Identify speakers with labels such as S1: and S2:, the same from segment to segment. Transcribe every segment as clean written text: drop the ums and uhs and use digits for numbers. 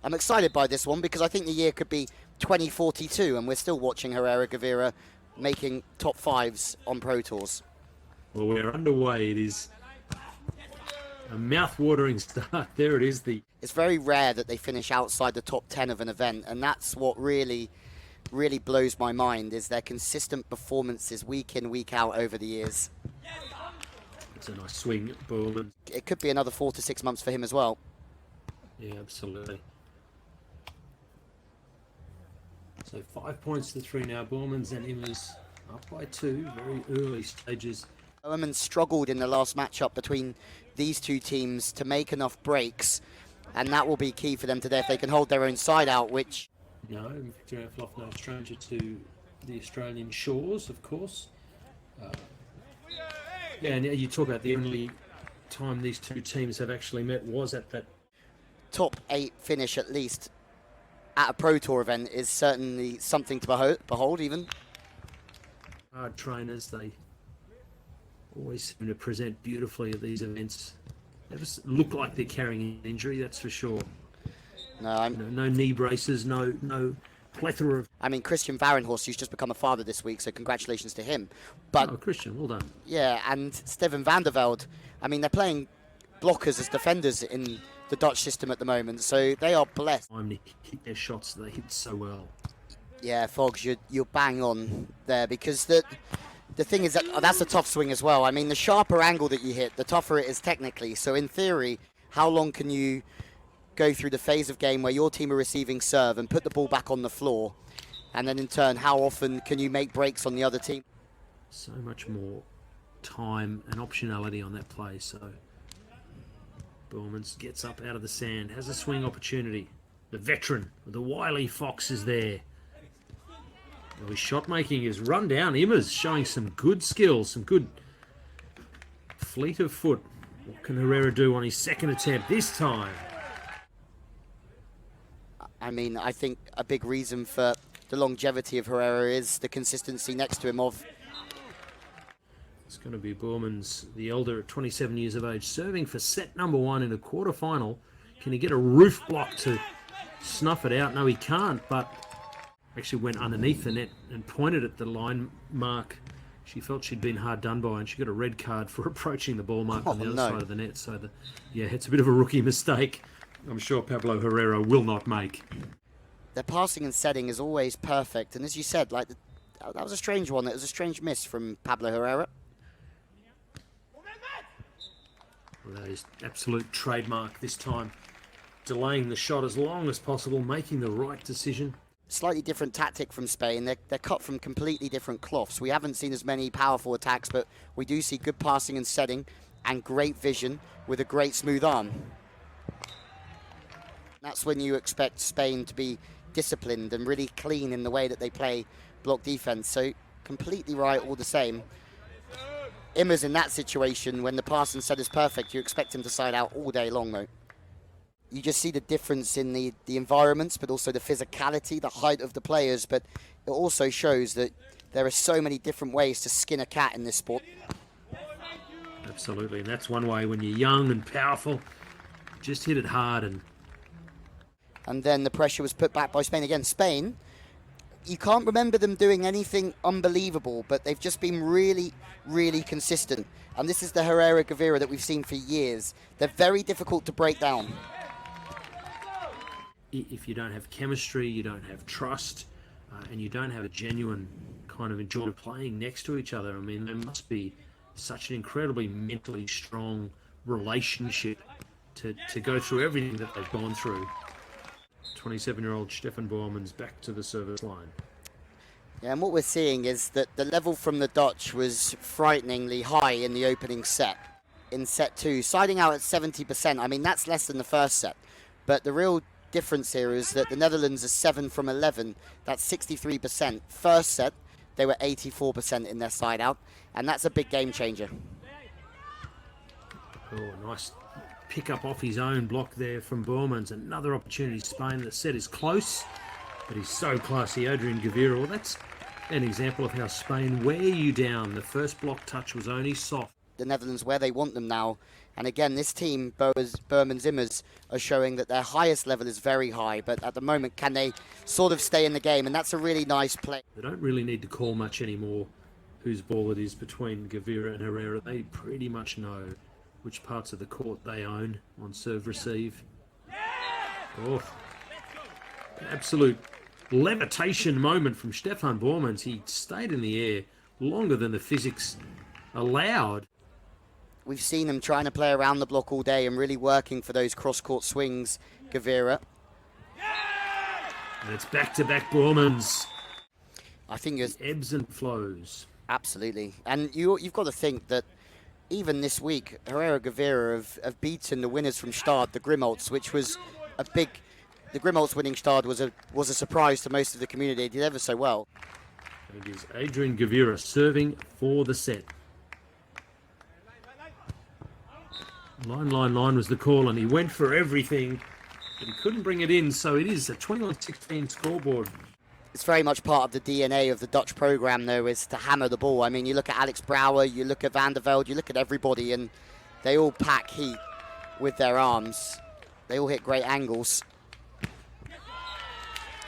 S1: I'm excited by this one because I think the year could be 2042 and we're still watching Herrera Gavira making top fives on Pro Tours.
S2: Well, we're underway. It is a mouth-watering start. There it is.
S1: It's very rare that they finish outside the top 10 of an event, and that's what really blows my mind, is their consistent performances week in, week out over the years.
S2: It's a nice swing, Boermans.
S1: It could be another 4 to 6 months for him as well.
S2: Yeah, absolutely. So 5 points to 3 now. Boermans and Immers up by 2, very early stages.
S1: Boermans struggled in the last matchup between these two teams to make enough breaks, and that will be key for them today if they can hold their own side out, which...
S2: No, Victoria Fluff, no stranger to the Australian shores, of course. Yeah, and you talk about the only time these two teams have actually met was at that
S1: top 8 finish at least at a Pro Tour event is certainly something to behold even.
S2: Hard trainers, they always seem to present beautifully at these events. They just look like they're carrying an injury, that's for sure.
S1: No,
S2: no knee braces, no plethora of...
S1: I mean, Christian Varenhorst, who's just become a father this week, so congratulations to him. But
S2: oh, Christian, well done.
S1: Yeah, and Steven van der Velde, I mean, they're playing blockers as defenders in the Dutch system at the moment, so they are blessed.
S2: Time to hit their shots, they hit so well.
S1: Yeah, Fogs, you're bang on there, because the thing is that that's a tough swing as well. I mean, the sharper angle that you hit, the tougher it is technically. So in theory, how long can you go through the phase of game where your team are receiving serve and put the ball back on the floor, and then in turn, how often can you make breaks on the other team?
S2: So much more time and optionality on that play. So Boermans gets up out of the sand, has a swing opportunity. The veteran, the wily Fox is there. Now his shot making is run down. Immers showing some good skills, some good fleet of foot. What can Herrera do on his second attempt this time?
S1: I mean, I think a big reason for the longevity of Herrera is the consistency next to him of...
S2: It's going to be Boermans, the elder at 27 years of age, serving for set number 1 in a quarter-final. Can he get a roof block to snuff it out? No, he can't, but actually went underneath the net and pointed at the line mark. She felt she'd been hard done by, and she got a red card for approaching the ball mark on the other side of the net. So, yeah, it's a bit of a rookie mistake. I'm sure Pablo Herrera will not make.
S1: Their passing and setting is always perfect, and as you said, like that was a strange one. It was a strange miss from Pablo Herrera.
S2: Well, that is absolute trademark this time. Delaying the shot as long as possible, making the right decision.
S1: Slightly different tactic from Spain. They're cut from completely different cloths. We haven't seen as many powerful attacks, but we do see good passing and setting and great vision with a great smooth arm. That's when you expect Spain to be disciplined and really clean in the way that they play block defense. So completely right all the same. Immers in that situation, when the pass and set is perfect, you expect him to side out all day long though. You just see the difference in the environments, but also the physicality, the height of the players. But it also shows that there are so many different ways to skin a cat in this sport.
S2: Absolutely, and that's one way when you're young and powerful. Just hit it hard
S1: and then the pressure was put back by Spain. Again, Spain, you can't remember them doing anything unbelievable, but they've just been really, really consistent. And this is the Herrera Gavira that we've seen for years. They're very difficult to break down.
S2: If you don't have chemistry, you don't have trust, and you don't have a genuine kind of enjoyment of playing next to each other, I mean, there must be such an incredibly mentally strong relationship to go through everything that they've gone through. 27-year-old Stefan Boermans back to the service line.
S1: Yeah, and what we're seeing is that the level from the Dutch was frighteningly high in the opening set. In set 2, siding out at 70%. I mean, that's less than the first set. But the real difference here is that the Netherlands are 7 from 11. That's 63%. First set, they were 84% in their side out. And that's a big game changer.
S2: Oh, nice pick up off his own block there from Boermans. Another opportunity. Spain, the set is close, but he's so classy. Adrian Gavira. Well, that's an example of how Spain wear you down. The first block touch was only soft.
S1: The Netherlands, where they want them now, And again, this team, Boermans Immers, are showing that their highest level is very high, but at the moment, can they sort of stay in the game? And that's a really nice play.
S2: They don't really need to call much anymore whose ball it is between Gavira and Herrera. They pretty much know which parts of the court they own on serve-receive. Oh, absolute levitation moment from Stefan Boermans. He stayed in the air longer than the physics allowed.
S1: We've seen him trying to play around the block all day and really working for those cross-court swings, Gavira.
S2: And it's back-to-back Boermans.
S1: I think it's
S2: ebbs and flows.
S1: Absolutely. And you've got to think that even this week, Herrera Gavira have beaten the winners from Stade, the Grimolds, which was a big... The Grimolds winning Stade was a surprise to most of the community. They did ever so well.
S2: It is Adrian Gavira serving for the set. Line was the call, and he went for everything, but he couldn't bring it in, so it is a 21-16 scoreboard.
S1: It's very much part of the DNA of the Dutch program, though, is to hammer the ball. I mean, you look at Alex Brouwer, you look at Van der Velde, you look at everybody, and they all pack heat with their arms. They all hit great angles.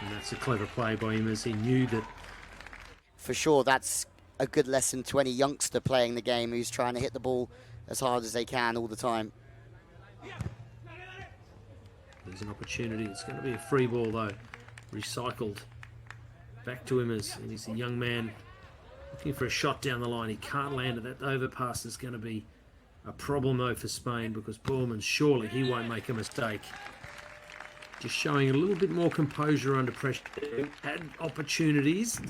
S2: And that's a clever play by him, as he knew that.
S1: For sure, that's a good lesson to any youngster playing the game who's trying to hit the ball as hard as they can all the time.
S2: There's an opportunity. It's going to be a free ball, though. Recycled. Back to Immers, and he's a young man looking for a shot down the line. He can't land it. That overpass is going to be a problem, though, for Spain, because Boermans, surely he won't make a mistake. Just showing a little bit more composure under pressure. Had opportunities.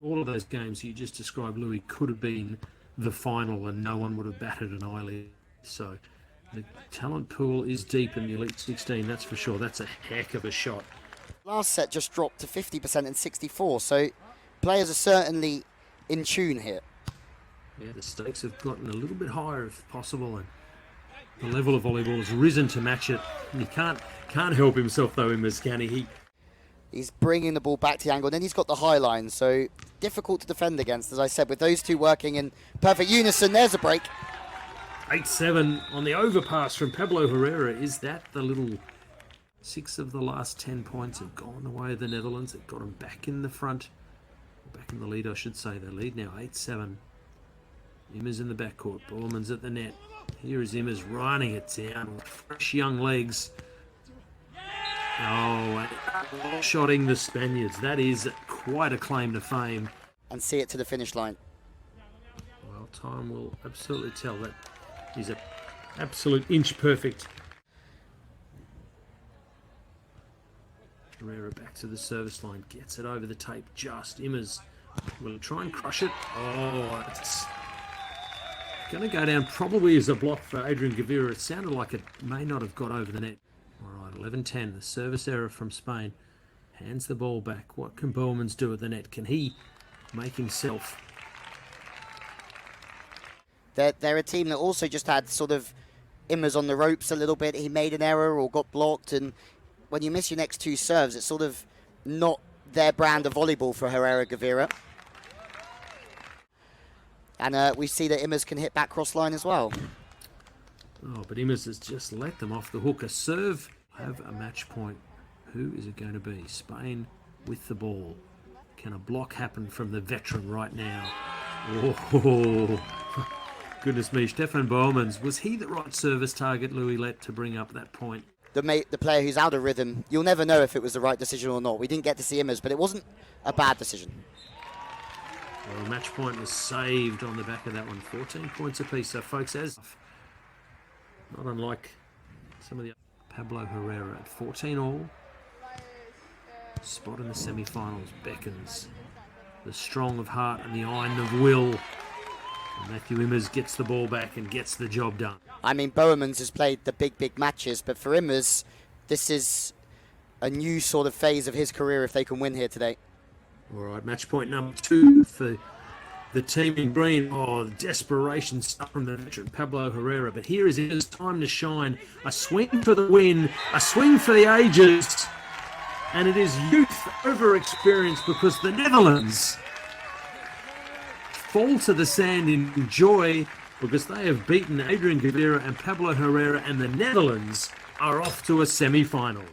S2: All of those games you just described, Louis, could have been the final, and no one would have batted an eyelid. So the talent pool is deep in the Elite 16, that's for sure. That's a heck of a shot.
S1: Last set just dropped to 50% and 64, so players are certainly in tune here.
S2: Yeah, the stakes have gotten a little bit higher if possible, and the level of volleyball has risen to match it. And he can't help himself, though, Immers, can he?
S1: He's bringing the ball back to the angle, then he's got the high line, so difficult to defend against, as I said, with those two working in perfect unison. There's a break.
S2: 8-7 on the overpass from Pablo Herrera. Is that the little... 6 of the last 10 points have gone the way of the Netherlands. It got them back in the front. Back in the lead, I should say. They lead now 8-7. Immers in the backcourt. Boermans at the net. Here is Immers running it down with fresh young legs. Oh, shotting the Spaniards. That is quite a claim to fame.
S1: And see it to the finish line.
S2: Well, time will absolutely tell. That is an absolute inch perfect. Herrera back to the service line. Gets it over the tape. Just Immers will try and crush it. Oh, it's going to go down probably as a block for Adrian Gavira. It sounded like it may not have got over the net. All right, 11-10, the service error from Spain. Hands the ball back. What can Boermans do at the net? Can he make himself?
S1: They're a team that also just had sort of Immers on the ropes a little bit. He made an error or got blocked, and when you miss your next two serves, it's sort of not their brand of volleyball for Herrera Gavira. And we see that Immers can hit back cross line as well.
S2: Oh, but Immers has just let them off the hook. A serve, have a match point. Who is it going to be? Spain with the ball. Can a block happen from the veteran right now? Oh, goodness me. Stefan Boermans, was he the right service target, Louis Lett, to bring up that point?
S1: The player who's out of rhythm, you'll never know if it was the right decision or not. We didn't get to see Immers, but it wasn't a bad decision.
S2: Well, match point was saved on the back of that one. 14 points apiece. So, folks, as not unlike some of the Pablo Herrera at 14 all. Spot in the semi-finals beckons. The strong of heart and the iron of will. And Matthew Immers gets the ball back and gets the job done.
S1: I mean, Boermans has played the big matches, but for Immers, this is a new sort of phase of his career if they can win here today.
S2: All right, match point number 2 for the team in green. Oh, the desperation stuff from the veteran Pablo Herrera. But here is his time to shine. A swing for the win, a swing for the ages. And it is youth over experience, because the Netherlands fall to the sand in joy because they have beaten Adrian Gavira and Pablo Herrera, and the Netherlands are off to a semi-final.